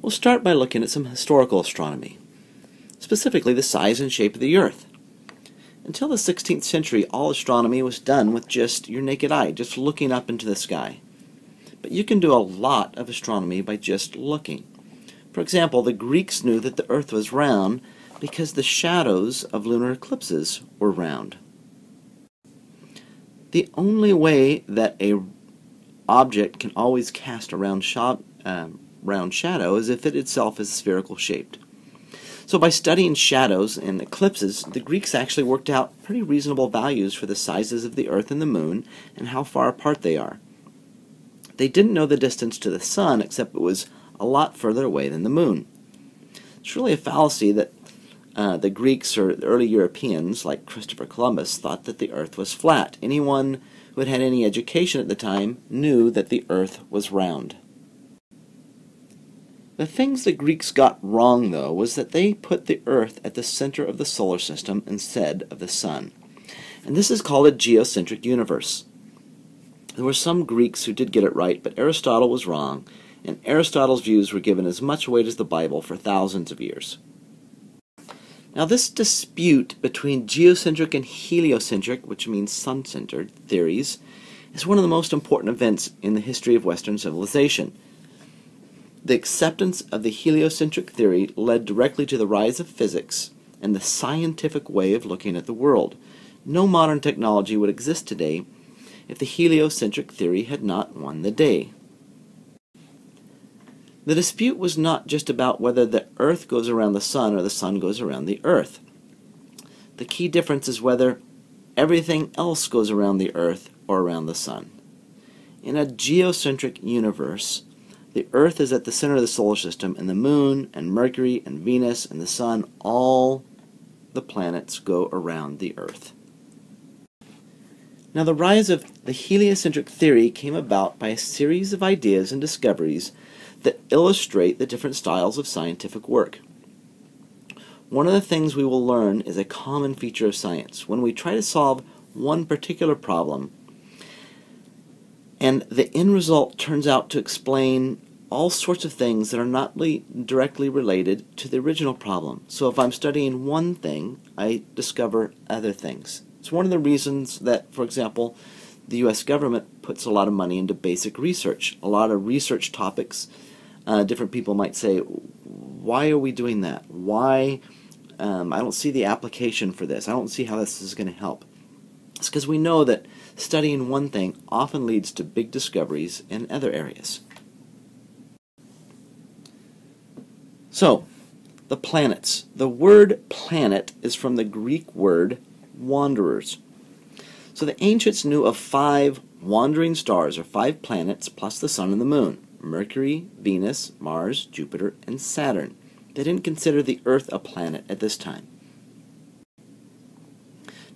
We'll start by looking at some historical astronomy, specifically the size and shape of the Earth. Until the 16th century, all astronomy was done with just your naked eye, just looking up into the sky. But you can do a lot of astronomy by just looking. For example, the Greeks knew that the Earth was round because the shadows of lunar eclipses were round. The only way that an object can always cast a round shadow is if it itself is spherical shaped. So by studying shadows and eclipses, the Greeks actually worked out pretty reasonable values for the sizes of the Earth and the Moon and how far apart they are. They didn't know the distance to the Sun, except it was a lot further away than the Moon. It's really a fallacy that the Greeks or the early Europeans, like Christopher Columbus, thought that the Earth was flat. Anyone who had any education at the time knew that the Earth was round. The things the Greeks got wrong, though, was that they put the Earth at the center of the solar system instead of the Sun. And this is called a geocentric universe. There were some Greeks who did get it right, but Aristotle was wrong, and Aristotle's views were given as much weight as the Bible for thousands of years. Now, this dispute between geocentric and heliocentric, which means sun-centered, theories, is one of the most important events in the history of Western civilization. The acceptance of the heliocentric theory led directly to the rise of physics and the scientific way of looking at the world. No modern technology would exist today if the heliocentric theory had not won the day. The dispute was not just about whether the Earth goes around the Sun or the Sun goes around the Earth. The key difference is whether everything else goes around the Earth or around the Sun. In a geocentric universe, the Earth is at the center of the solar system, and the Moon and Mercury and Venus and the Sun, all the planets go around the Earth. Now, the rise of the heliocentric theory came about by a series of ideas and discoveries that illustrate the different styles of scientific work. One of the things we will learn is a common feature of science. When we try to solve one particular problem, and the end result turns out to explain all sorts of things that are not directly related to the original problem. So if I'm studying one thing, I discover other things. It's one of the reasons that, for example, the U.S. government puts a lot of money into basic research. A lot of research topics, different people might say, why are we doing that? Why? I don't see the application for this. I don't see how this is going to help. It's because we know that studying one thing often leads to big discoveries in other areas. So, the planets. The word planet is from the Greek word wanderers. So the ancients knew of 5 wandering stars, or 5 planets, plus the Sun and the Moon: Mercury, Venus, Mars, Jupiter, and Saturn. They didn't consider the Earth a planet at this time.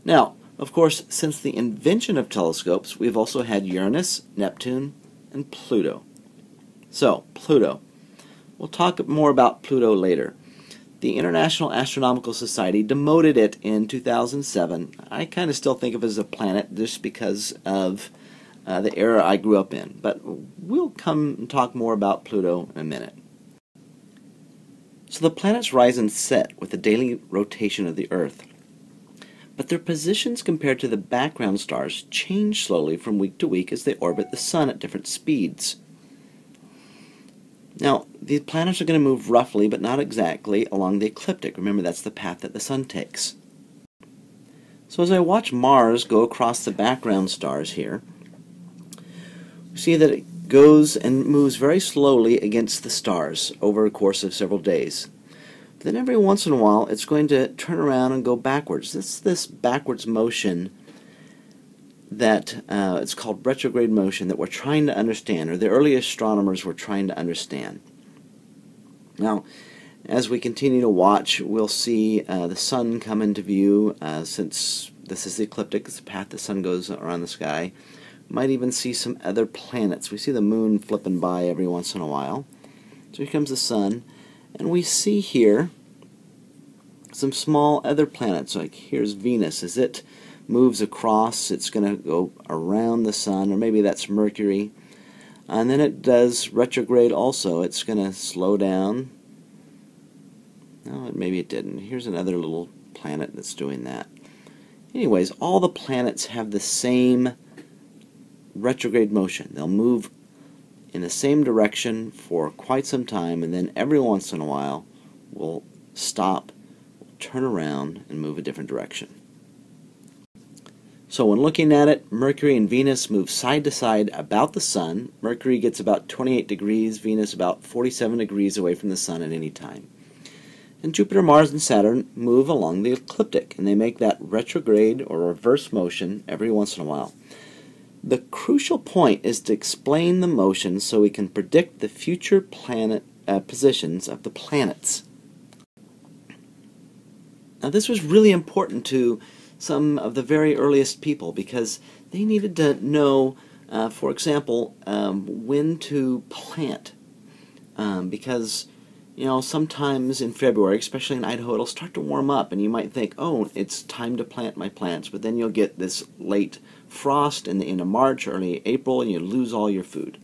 Now, of course, since the invention of telescopes, we've also had Uranus, Neptune, and Pluto. So, Pluto. We'll talk more about Pluto later. The International Astronomical Society demoted it in 2007. I kind of still think of it as a planet just because of the era I grew up in. But we'll come and talk more about Pluto in a minute. So the planets rise and set with the daily rotation of the Earth. But their positions compared to the background stars change slowly from week to week as they orbit the Sun at different speeds. Now, the planets are going to move roughly, but not exactly, along the ecliptic. Remember, that's the path that the Sun takes. So as I watch Mars go across the background stars here, we see that it goes and moves very slowly against the stars over a course of several days. But then every once in a while, it's going to turn around and go backwards. This backwards motion that it's called retrograde motion that we're trying to understand, or the early astronomers were trying to understand. Now, as we continue to watch, we'll see the Sun come into view, since this is the ecliptic, it's the path the Sun goes around the sky. We might even see some other planets. We see the Moon flipping by every once in a while. So here comes the Sun, and we see here some small other planets, like here's Venus. As it moves across, it's going to go around the Sun, or maybe that's Mercury. And then it does retrograde also. It's going to slow down. No, maybe it didn't. Here's another little planet that's doing that. Anyways, all the planets have the same retrograde motion. They'll move in the same direction for quite some time, and then every once in a while will stop, turn around, and move a different direction. So when looking at it, Mercury and Venus move side to side about the Sun. Mercury gets about 28 degrees, Venus about 47 degrees away from the Sun at any time. And Jupiter, Mars, and Saturn move along the ecliptic, and they make that retrograde or reverse motion every once in a while. The crucial point is to explain the motion so we can predict the future planet positions of the planets. Now this was really important to some of the very earliest people because they needed to know, for example, when to plant. Because, you know, sometimes in February, especially in Idaho, it'll start to warm up and you might think, oh, it's time to plant my plants. But then you'll get this late frost in the end of March, early April, and you lose all your food.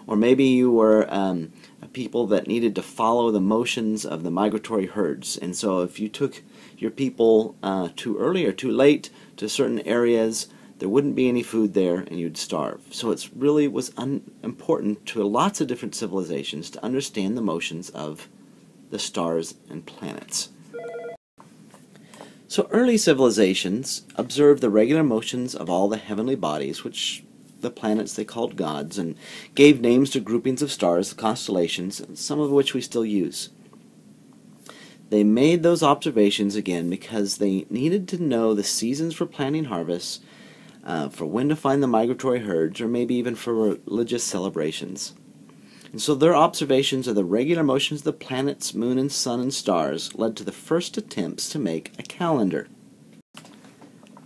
Or maybe you were people that needed to follow the motions of the migratory herds. And so if you took your people too early or too late to certain areas, there wouldn't be any food there and you'd starve. So it really was important to lots of different civilizations to understand the motions of the stars and planets. So early civilizations observed the regular motions of all the heavenly bodies, which the planets they called gods, and gave names to groupings of stars, constellations, some of which we still use. They made those observations again because they needed to know the seasons for planting harvests, for when to find the migratory herds, or maybe even for religious celebrations. And so their observations of the regular motions of the planets, moon, and sun and stars led to the first attempts to make a calendar.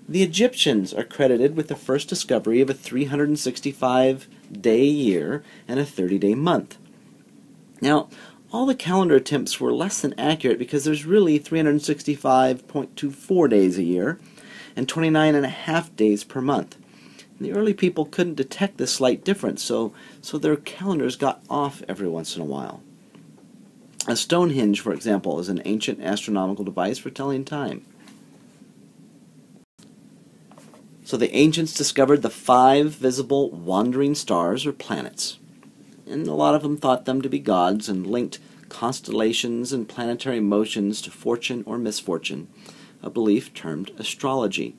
The Egyptians are credited with the first discovery of a 365-day year and a 30-day month. Now, all the calendar attempts were less than accurate because there's really 365.24 days a year and 29.5 days per month. And the early people couldn't detect this slight difference, so their calendars got off every once in a while. A Stonehenge, for example, is an ancient astronomical device for telling time. So the ancients discovered the 5 visible wandering stars or planets, and a lot of them thought them to be gods and linked constellations and planetary motions to fortune or misfortune, a belief termed astrology.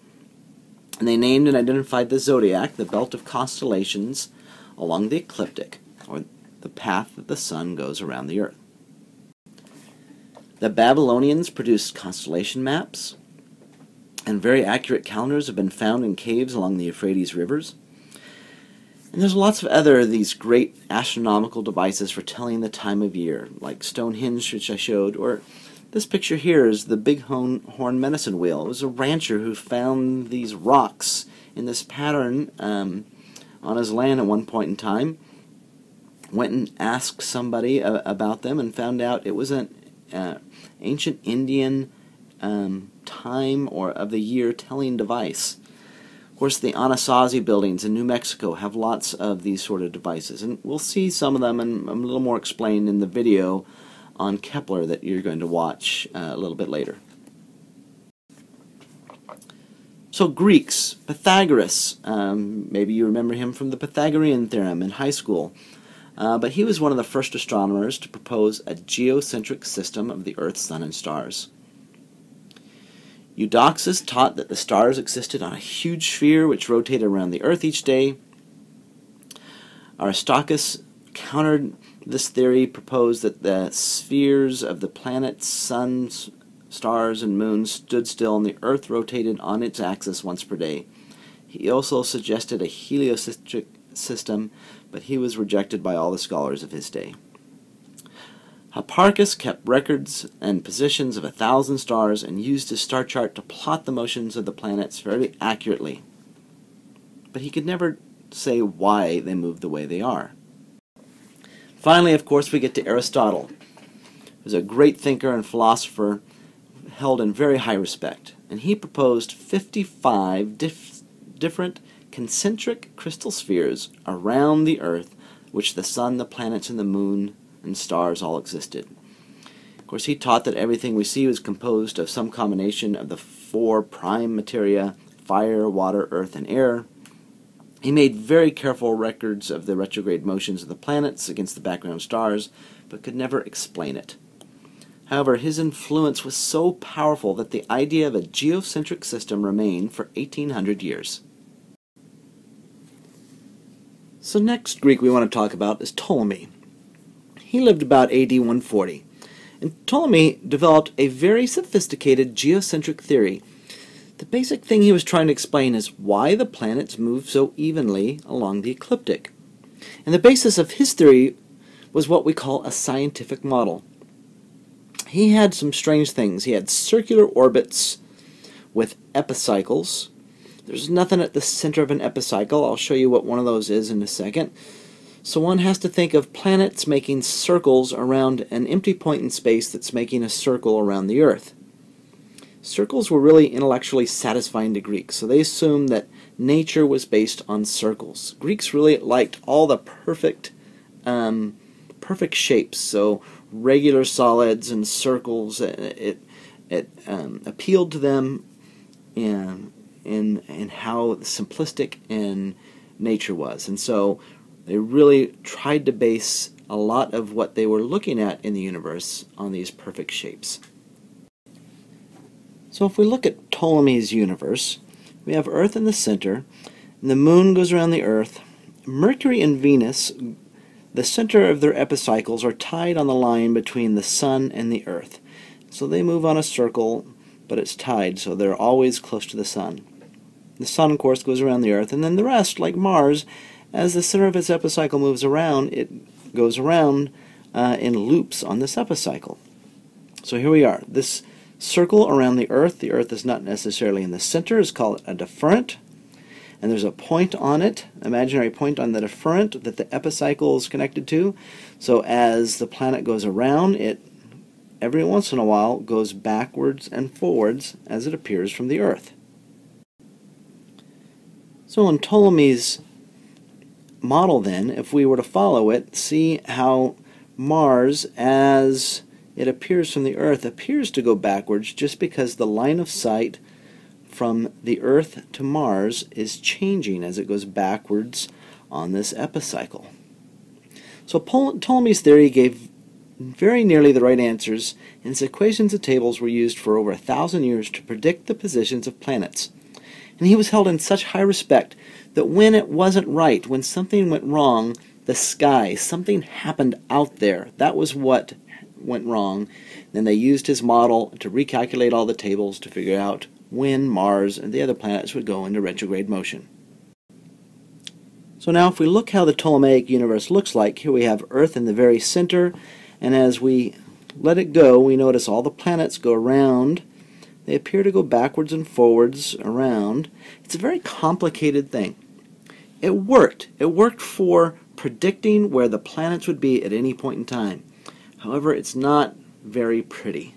And they named and identified the zodiac, the belt of constellations along the ecliptic, or the path that the sun goes around the earth. The Babylonians produced constellation maps, and very accurate calendars have been found in caves along the Euphrates rivers. And there's lots of other these great astronomical devices for telling the time of year, like Stonehenge, which I showed, or this picture here is the bighorn medicine wheel. It was a rancher who found these rocks in this pattern on his land at one point in time, went and asked somebody about them and found out it was an ancient Indian time or of the year telling device. Of course, the Anasazi buildings in New Mexico have lots of these sort of devices, and we'll see some of them and a little more explained in the video on Kepler that you're going to watch a little bit later. So Greeks, Pythagoras, maybe you remember him from the Pythagorean theorem in high school, but he was one of the first astronomers to propose a geocentric system of the Earth, Sun, and stars. Eudoxus taught that the stars existed on a huge sphere which rotated around the Earth each day. Aristarchus countered this theory, proposed that the spheres of the planets, suns, stars, and moons stood still and the Earth rotated on its axis once per day. He also suggested a heliocentric system, but he was rejected by all the scholars of his day. Hipparchus kept records and positions of 1,000 stars and used his star chart to plot the motions of the planets very accurately. But he could never say why they moved the way they are. Finally, of course, we get to Aristotle. He was a great thinker and philosopher held in very high respect, and he proposed 55 different concentric crystal spheres around the Earth which the sun, the planets, and the moon and stars all existed. Of course, he taught that everything we see was composed of some combination of the four prime materia: fire, water, earth, and air. He made very careful records of the retrograde motions of the planets against the background stars, but could never explain it. However, his influence was so powerful that the idea of a geocentric system remained for 1800 years. So next Greek we want to talk about is Ptolemy. He lived about AD 140, and Ptolemy developed a very sophisticated geocentric theory. The basic thing he was trying to explain is why the planets move so evenly along the ecliptic. And the basis of his theory was what we call a scientific model. He had some strange things. He had circular orbits with epicycles. There's nothing at the center of an epicycle. I'll show you what one of those is in a second. So one has to think of planets making circles around an empty point in space that's making a circle around the Earth. Circles were really intellectually satisfying to Greeks, so they assumed that nature was based on circles. Greeks really liked all the perfect shapes, so regular solids and circles. It appealed to them in how simplistic and nature was, and so they really tried to base a lot of what they were looking at in the universe on these perfect shapes. So if we look at Ptolemy's universe, we have Earth in the center, and the moon goes around the Earth. Mercury and Venus, the center of their epicycles, are tied on the line between the sun and the Earth. So they move on a circle, but it's tied, so they're always close to the sun. The sun, of course, goes around the Earth, and then the rest, like Mars, as the center of its epicycle moves around, it goes around in loops on this epicycle. So here we are. This circle around the Earth is not necessarily in the center, is called a deferent, and there's a point on it, imaginary point on the deferent that the epicycle is connected to. So as the planet goes around, it every once in a while goes backwards and forwards as it appears from the Earth. So in Ptolemy's model then, if we were to follow it, see how Mars, as it appears from the Earth, appears to go backwards just because the line of sight from the Earth to Mars is changing as it goes backwards on this epicycle. So Ptolemy's theory gave very nearly the right answers, and his equations and tables were used for over 1,000 years to predict the positions of planets. And he was held in such high respect that when it wasn't right, when something went wrong, the sky, something happened out there, that was what went wrong. Then they used his model to recalculate all the tables to figure out when Mars and the other planets would go into retrograde motion. So now if we look how the Ptolemaic universe looks like, here we have Earth in the very center, and as we let it go, we notice all the planets go around. They appear to go backwards and forwards around. It's a very complicated thing. It worked. It worked for predicting where the planets would be at any point in time. However, it's not very pretty.